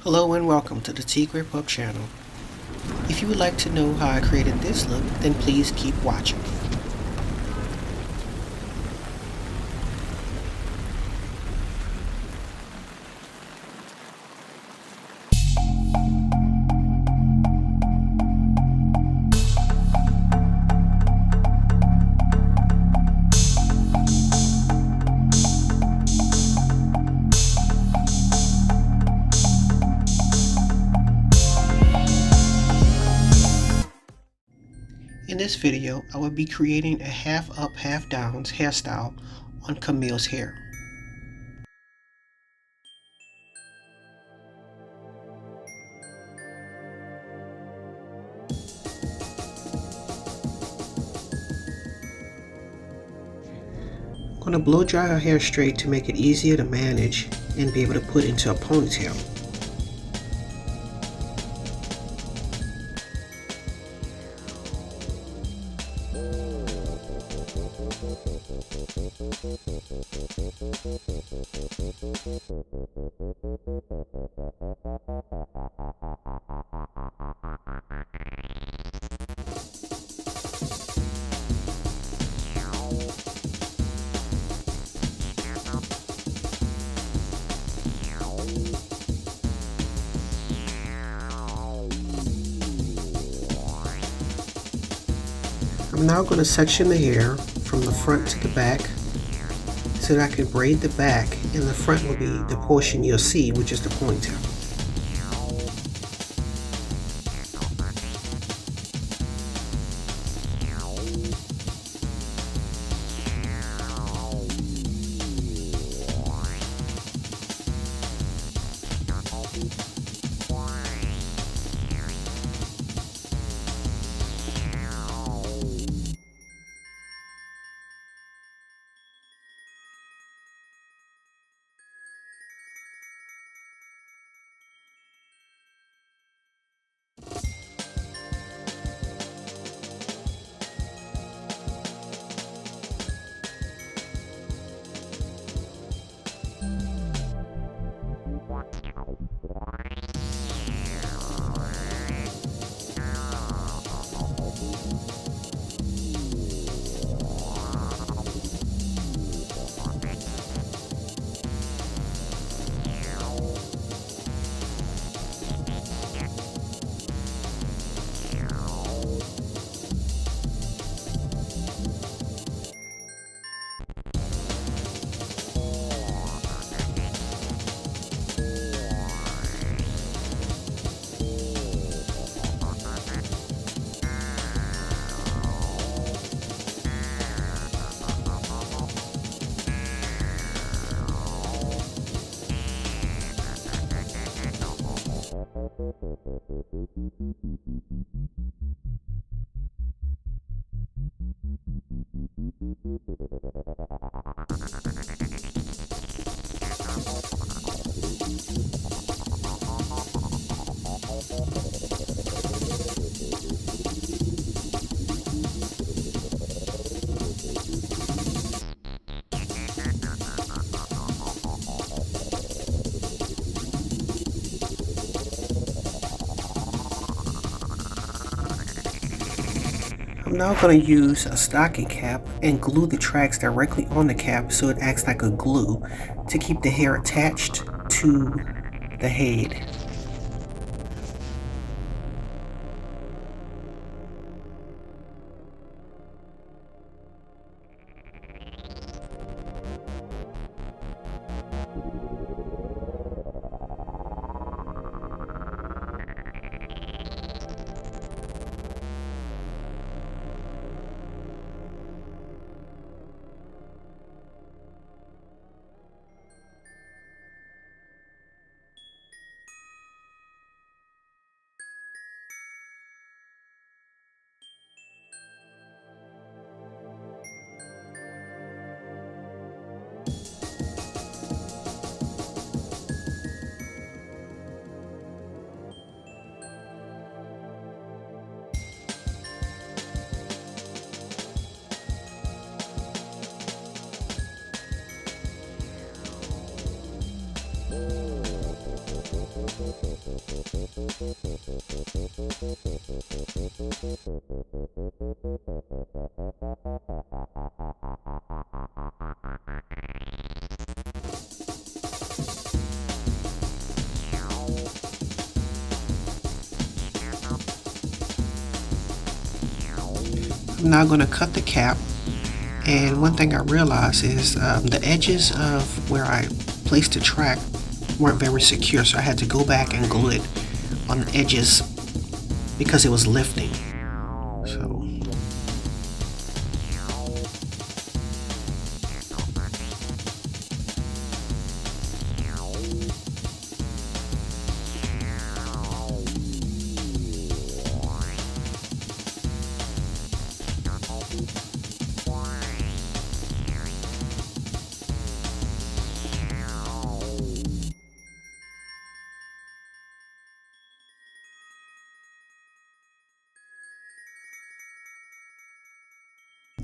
Hello and welcome to the Tigre.pup channel. If you would like to know how I created this look, then please keep watching. In this video, I will be creating a half up, half down hairstyle on Caimille's hair. I'm going to blow dry her hair straight to make it easier to manage and be able to put into a ponytail. I'm now going to section the hair from the front to the back so that I can braid the back, and the front will be the portion you'll see, which is the ponytail. I'm now going to use a stocking cap and glue the tracks directly on the cap so it acts like a glue to keep the hair attached to the head. I'm now going to cut the cap, and one thing I realized is the edges of where I placed the track weren't very secure, so I had to go back and glue it on the edges because it was lifting. So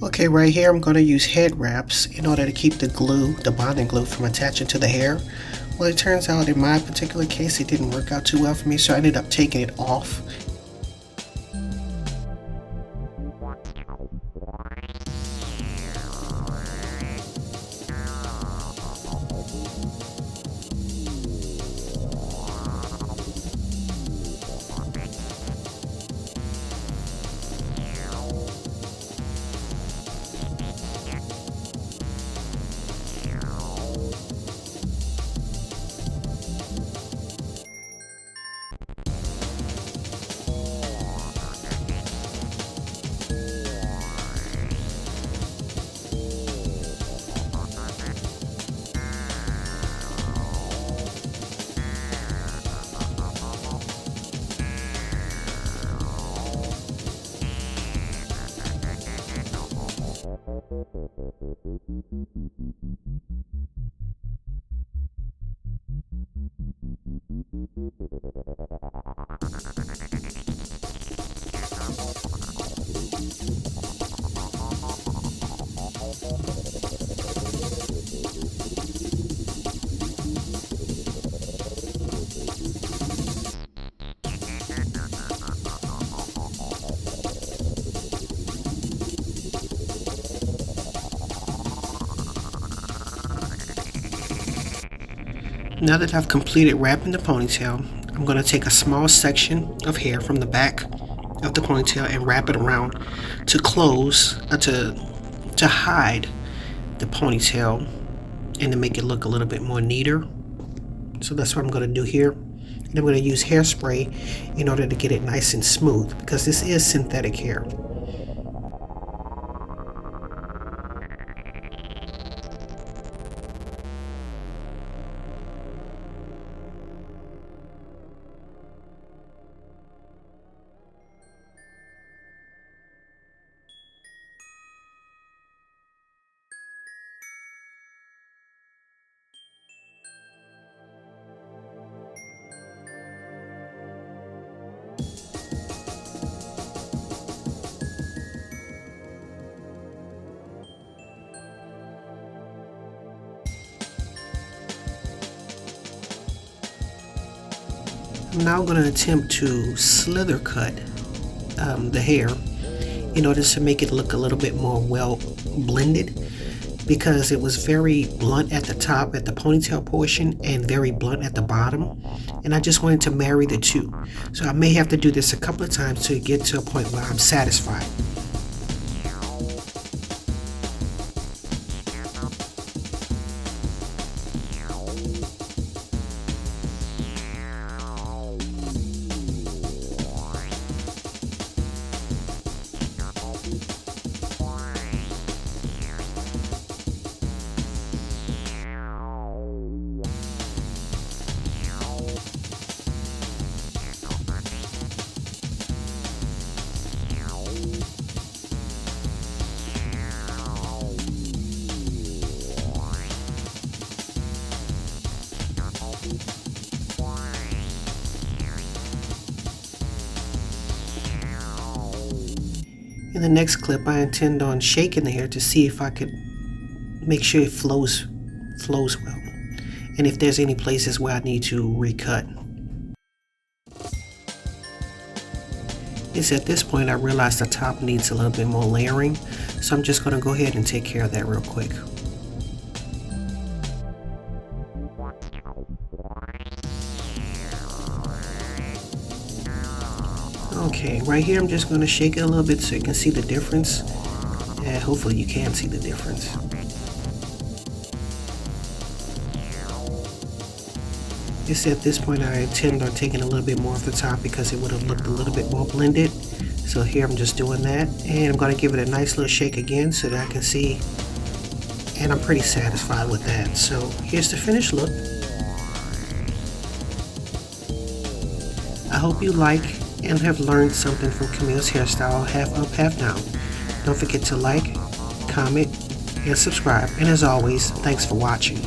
okay, right here I'm going to use head wraps in order to keep the glue, the bonding glue, from attaching to the hair. Well, it turns out in my particular case it didn't work out too well for me, so I ended up taking it off. Now that I've completed wrapping the ponytail, I'm going to take a small section of hair from the back of the ponytail and wrap it around to close, to hide the ponytail and to make it look a little bit more neater. So that's what I'm going to do here. And I'm going to use hairspray in order to get it nice and smooth, because this is synthetic hair. I'm now going to attempt to slither cut the hair in order to make it look a little bit more well blended, because it was very blunt at the top at the ponytail portion and very blunt at the bottom, and I just wanted to marry the two. So I may have to do this a couple of times to get to a point where I'm satisfied. In the next clip, I intend on shaking the hair to see if I could make sure it flows well, and if there's any places where I need to recut. It's at this point I realized the top needs a little bit more layering, so I'm just going to go ahead and take care of that real quick. Okay, right here I'm just going to shake it a little bit so you can see the difference. And hopefully you can see the difference. It's at this point I intend on taking a little bit more off the top because it would have looked a little bit more blended. So here I'm just doing that, and I'm going to give it a nice little shake again so that I can see, and I'm pretty satisfied with that. So here's the finished look. I hope you like and have learned something from Caimille's hairstyle, half up, half down. Don't forget to like, comment, and subscribe. And as always, thanks for watching.